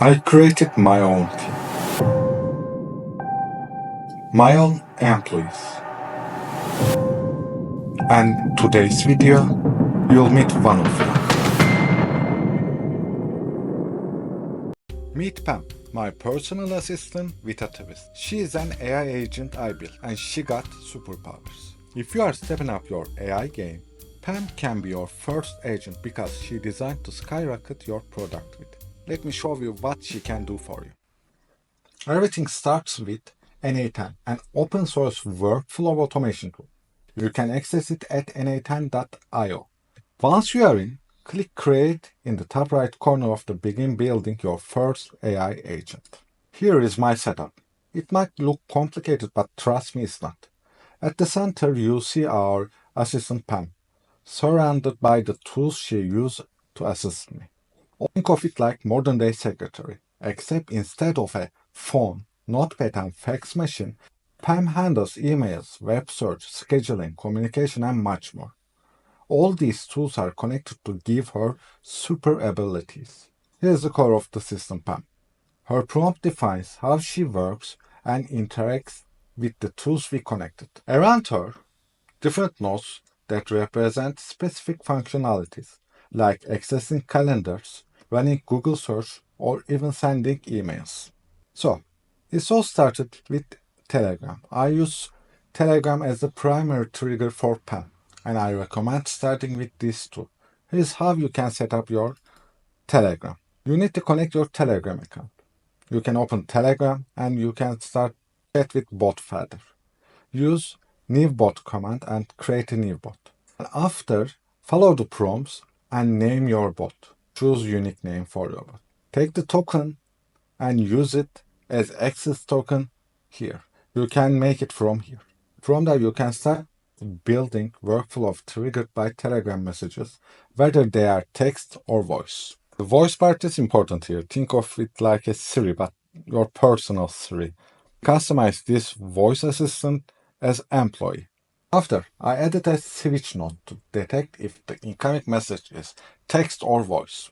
I created my own team, my own employees. And today's video, you'll meet one of them. Meet Pam, my personal assistant with a twist. She is an AI agent I built, and she got superpowers. If you are stepping up your AI game, Pam can be your first agent because she designed to skyrocket your productivity. Let me show you what she can do for you. Everything starts with na10, an open source workflow automation tool. You can access it at na10.io. Once you are in, click Create in the top right corner of the Begin building your first AI agent. Here is my setup. It might look complicated, but trust me, it's not. At the center, you see our assistant Pam, surrounded by the tools she uses to assist me. Think of it like modern-day secretary, except instead of a phone, notepad, and fax machine, Pam handles emails, web search, scheduling, communication, and much more. All these tools are connected to give her super abilities. Here's the core of the system, Pam. Her prompt defines how she works and interacts with the tools we connected. Around her, different nodes that represent specific functionalities, like accessing calendars, running Google search, or even sending emails. So, it all started with Telegram. I use Telegram as the primary trigger for Pam, and I recommend starting with this tool. Here's how you can set up your Telegram. You need to connect your Telegram account. You can open Telegram and you can start chat with bot feeder. Use new bot command and create a new bot. And after, follow the prompts and name your bot. Choose unique name for your bot. Take the token and use it as access token here. You can make it from here. From there, you can start building workflow triggered by Telegram messages, whether they are text or voice. The voice part is important here. Think of it like a Siri, but your personal Siri. Customize this voice assistant as employee. After, I added a switch node to detect if the incoming message is text or voice.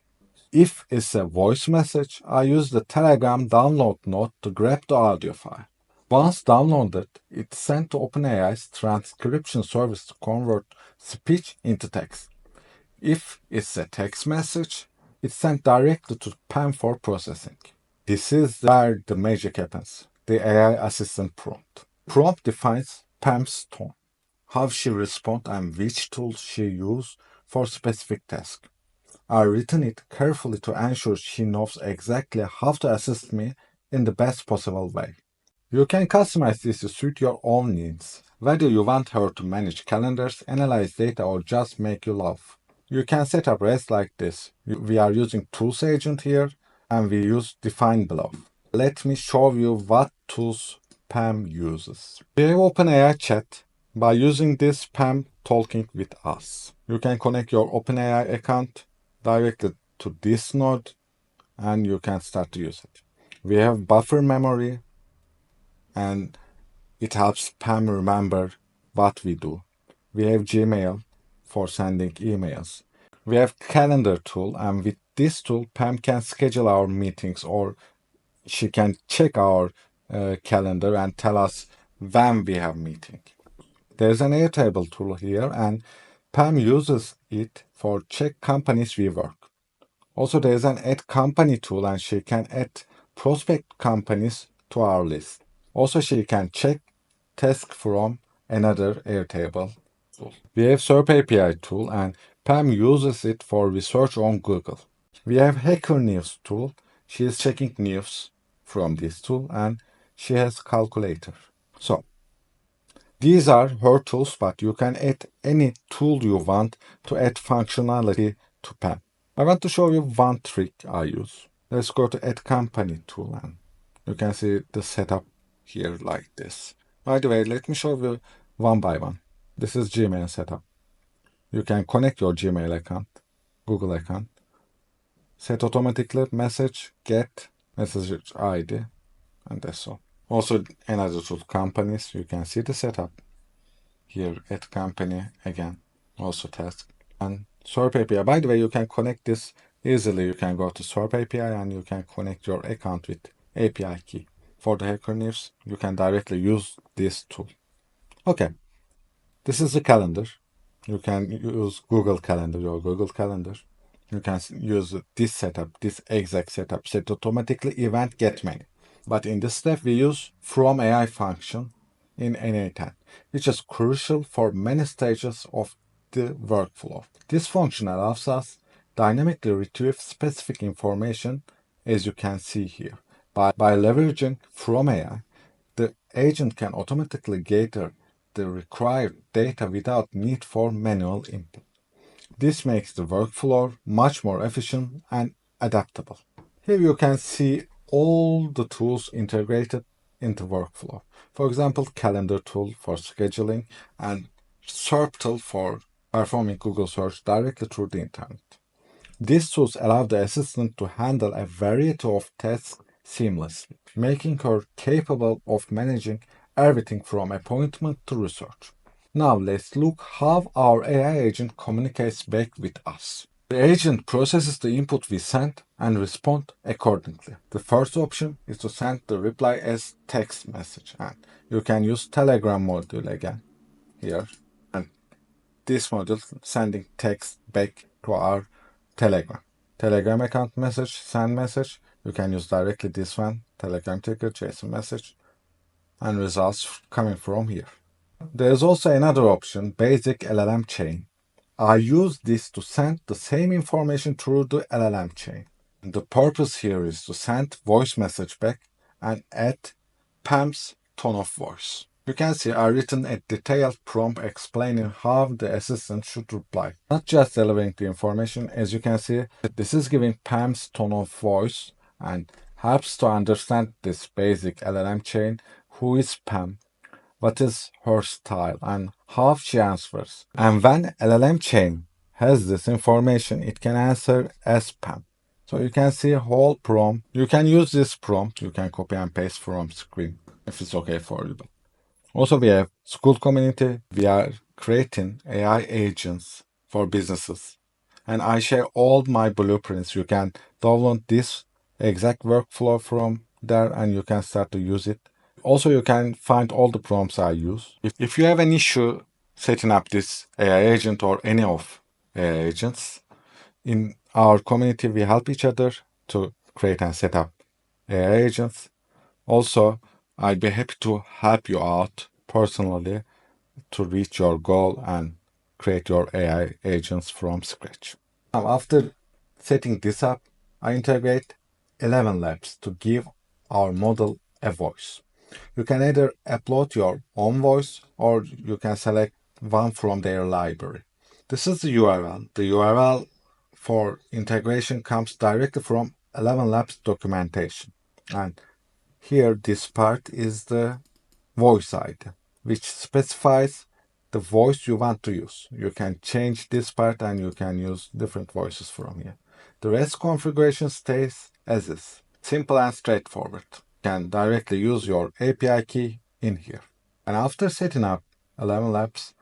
If it's a voice message, I use the Telegram download node to grab the audio file. Once downloaded, it's sent to OpenAI's transcription service to convert speech into text. If it's a text message, it's sent directly to Pam for processing. This is where the magic happens, the AI assistant prompt. Prompt defines Pam's tone, how she responds, and which tools she uses for specific tasks. I written it carefully to ensure she knows exactly how to assist me in the best possible way. You can customize this to suit your own needs, whether you want her to manage calendars, analyze data, or just make you laugh. You can set up REST like this. We are using Tools Agent here, and we use Define below. Let me show you what tools Pam uses. We have OpenAI Chat. By using this, Pam talking with us. You can connect your OpenAI account directly to this node, and you can start to use it. We have buffer memory, and it helps Pam remember what we do. We have Gmail for sending emails. We have calendar tool, and with this tool, Pam can schedule our meetings, or she can check our calendar and tell us when we have meeting. There's an Airtable tool here, and Pam uses it for check companies we work. Also, there's an add company tool, and she can add prospect companies to our list. Also, she can check task from another Airtable tool. We have SERP API tool, and Pam uses it for research on Google. We have Hacker News tool. She is checking news from this tool, and she has calculator. So, these are her tools, but you can add any tool you want to add functionality to Pam. I want to show you one trick I use. Let's go to Add Company tool, and you can see the setup here like this. By the way, let me show you one by one. This is Gmail setup. You can connect your Gmail account, Google account, set automatically message, get message ID, and that's all. Also, another tool, companies. You can see the setup here at company again. Also task and SERP API. By the way, you can connect this Easily you can go to SERP API and you can connect your account with API key. For the hacker news, you can directly use this tool. Okay, this is the calendar. You can use Google Calendar, your Google Calendar. You can use this setup, this exact setup, set automatically event get many. But in this step, we use from AI function in N810, which is crucial for many stages of the workflow. This function allows us dynamically retrieve specific information, as you can see here. By leveraging from AI, the agent can automatically gather the required data without need for manual input. This makes the workflow much more efficient and adaptable. Here you can see all the tools integrated into workflow. For example, calendar tool for scheduling and SERP tool for performing Google search directly through the internet. These tools allow the assistant to handle a variety of tasks seamlessly, making her capable of managing everything from appointment to research. Now let's look how our AI agent communicates back with us. The agent processes the input we send and respond accordingly. The first option is to send the reply as text message, and you can use Telegram module again here, and this module sending text back to our Telegram account message, send message. You can use directly this one, Telegram ticket, JSON message, and results coming from here. There is also another option, basic LLM chain. I use this to send the same information through the LLM chain. And the purpose here is to send voice message back and add Pam's tone of voice. You can see I've written a detailed prompt explaining how the assistant should reply. Not just delivering the information, as you can see, this is giving Pam's tone of voice and helps to understand this basic LLM chain, who is Pam, what is her style, and how she answers. And when LLM chain has this information, it can answer as Pam. So you can see a whole prompt. You can use this prompt. You can copy and paste from screen if it's okay for you. Also, we have school community. We are creating AI agents for businesses. And I share all my blueprints. You can download this exact workflow from there and you can start to use it. Also, you can find all the prompts I use. If you have an issue setting up this AI agent or any of AI agents, in our community, we help each other to create and set up AI agents. Also, I'd be happy to help you out personally to reach your goal and create your AI agents from scratch. Now, after setting this up, I integrate 11 labs to give our model a voice. You can either upload your own voice or you can select one from their library. This is the URL. The URL for integration comes directly from 11 Labs documentation. And here, this part is the voice ID, which specifies the voice you want to use. You can change this part and you can use different voices from here. The rest configuration stays as is, simple and straightforward. You can directly use your API key in here. And after setting up 11 Labs,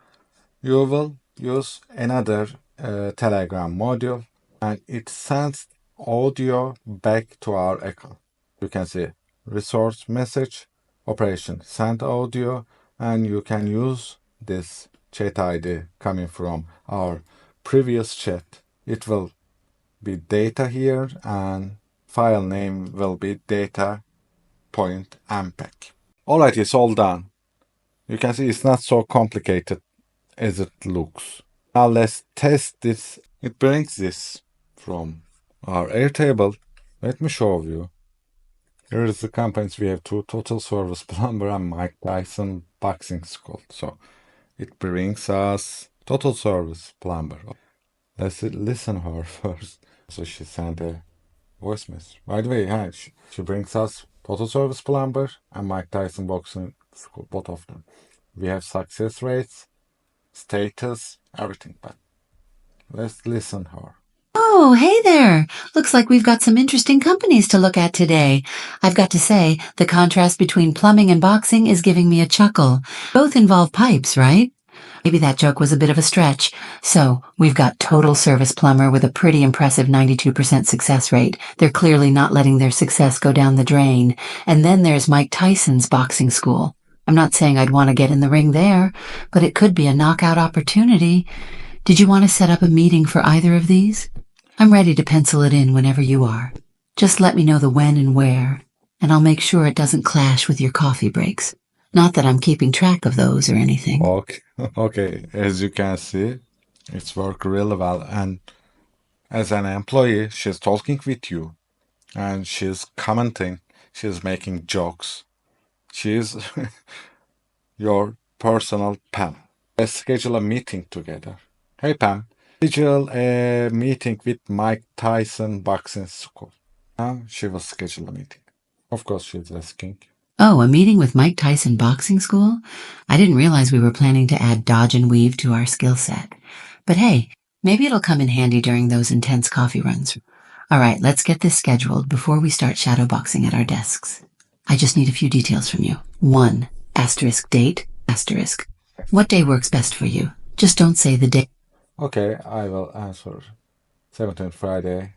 you will use another Telegram module and it sends audio back to our account. You can see resource message, operation send audio, and you can use this chat ID coming from our previous chat. It will be data here and file name will be data.mpeg. Alright, it's all done. You can see it's not so complicated as it looks. Now let's test this. It brings this from our Airtable. Let me show you. Here is the companies we have: two Total Service Plumber and Mike Tyson Boxing School. So it brings us Total Service Plumber. Let's listen her first. So she sent a voice message. By the way, she brings us Total Service Plumber and Mike Tyson Boxing School, both of them. We have success rates, status, everything, but let's listen her. Oh, hey there. Looks like we've got some interesting companies to look at today. I've got to say, the contrast between plumbing and boxing is giving me a chuckle. Both involve pipes, right? Maybe that joke was a bit of a stretch. So, we've got Total Service Plumber with a pretty impressive 92% success rate. They're clearly not letting their success go down the drain. And then there's Mike Tyson's boxing school. I'm not saying I'd want to get in the ring there, but it could be a knockout opportunity. Did you want to set up a meeting for either of these? I'm ready to pencil it in whenever you are. Just let me know the when and where, and I'll make sure it doesn't clash with your coffee breaks. Not that I'm keeping track of those or anything. Okay, okay. As you can see, it's worked really well. And as an employee, she's talking with you and she's commenting, she's making jokes. She's your personal Pam. Let's schedule a meeting together. Hey Pam, schedule a meeting with Mike Tyson Boxing School. Now she will schedule a meeting. Of course, she's asking. Oh, a meeting with Mike Tyson Boxing School? I didn't realize we were planning to add dodge and weave to our skill set. But hey, maybe it'll come in handy during those intense coffee runs. All right, let's get this scheduled before we start shadowboxing at our desks. I just need a few details from you. 1. Asterisk date, asterisk. What day works best for you? Just don't say the day. Okay, I will answer. 17th Friday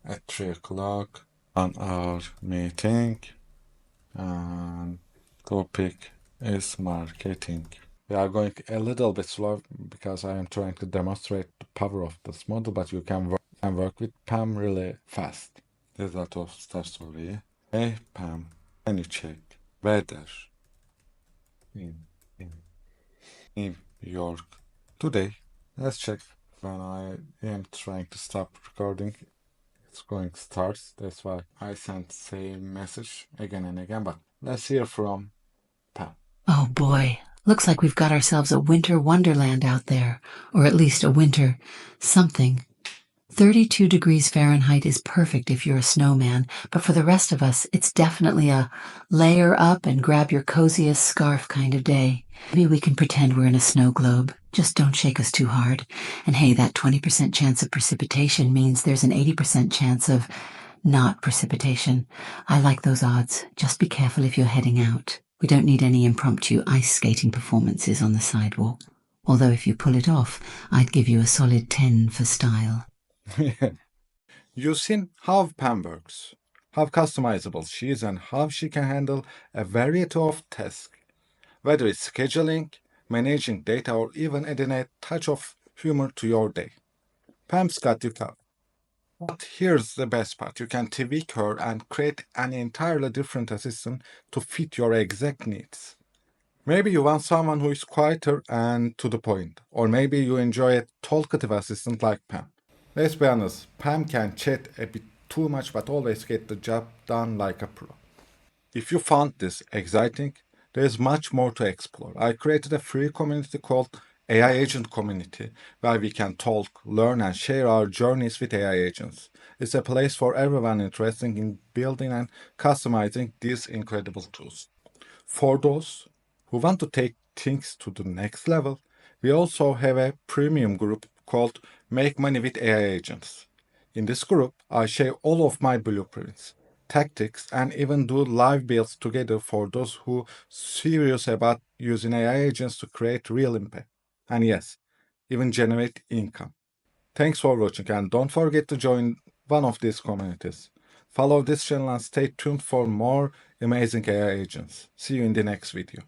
at 3 o'clock on our meeting. And topic is marketing. We are going a little bit slow because I am trying to demonstrate the power of this model, but you can work with Pam really fast. Result of star story. Hey Pam, can you check weather in, in New York today? Let's check. When I am trying to stop recording, it's going starts. That's why I sent same message again and again. But let's hear from Pam. Oh boy, looks like we've got ourselves a winter wonderland out there, or at least a winter something. 32 degrees Fahrenheit is perfect if you're a snowman, but for the rest of us, it's definitely a layer up and grab your coziest scarf kind of day. Maybe we can pretend we're in a snow globe. Just don't shake us too hard. And hey, that 20% chance of precipitation means there's an 80% chance of not precipitation. I like those odds. Just be careful if you're heading out. We don't need any impromptu ice skating performances on the sidewalk. Although if you pull it off, I'd give you a solid 10 for style. You've seen how Pam works, how customizable she is, and how she can handle a variety of tasks, whether it's scheduling, managing data, or even adding a touch of humor to your day. Pam's got you covered. But here's the best part. You can tweak her and create an entirely different assistant to fit your exact needs. Maybe you want someone who is quieter and to the point, or maybe you enjoy a talkative assistant like Pam. Let's be honest, Pam can chat a bit too much but always get the job done like a pro. If you found this exciting, there's much more to explore. I created a free community called AI Agent Community where we can talk, learn, and share our journeys with AI agents. It's a place for everyone interested in building and customizing these incredible tools. For those who want to take things to the next level, we also have a premium group called Make Money with AI Agents. In this group, I share all of my blueprints, tactics, and even do live builds together for those who serious about using AI agents to create real impact. And yes, even generate income. Thanks for watching and don't forget to join one of these communities. Follow this channel and stay tuned for more amazing AI agents. See you in the next video.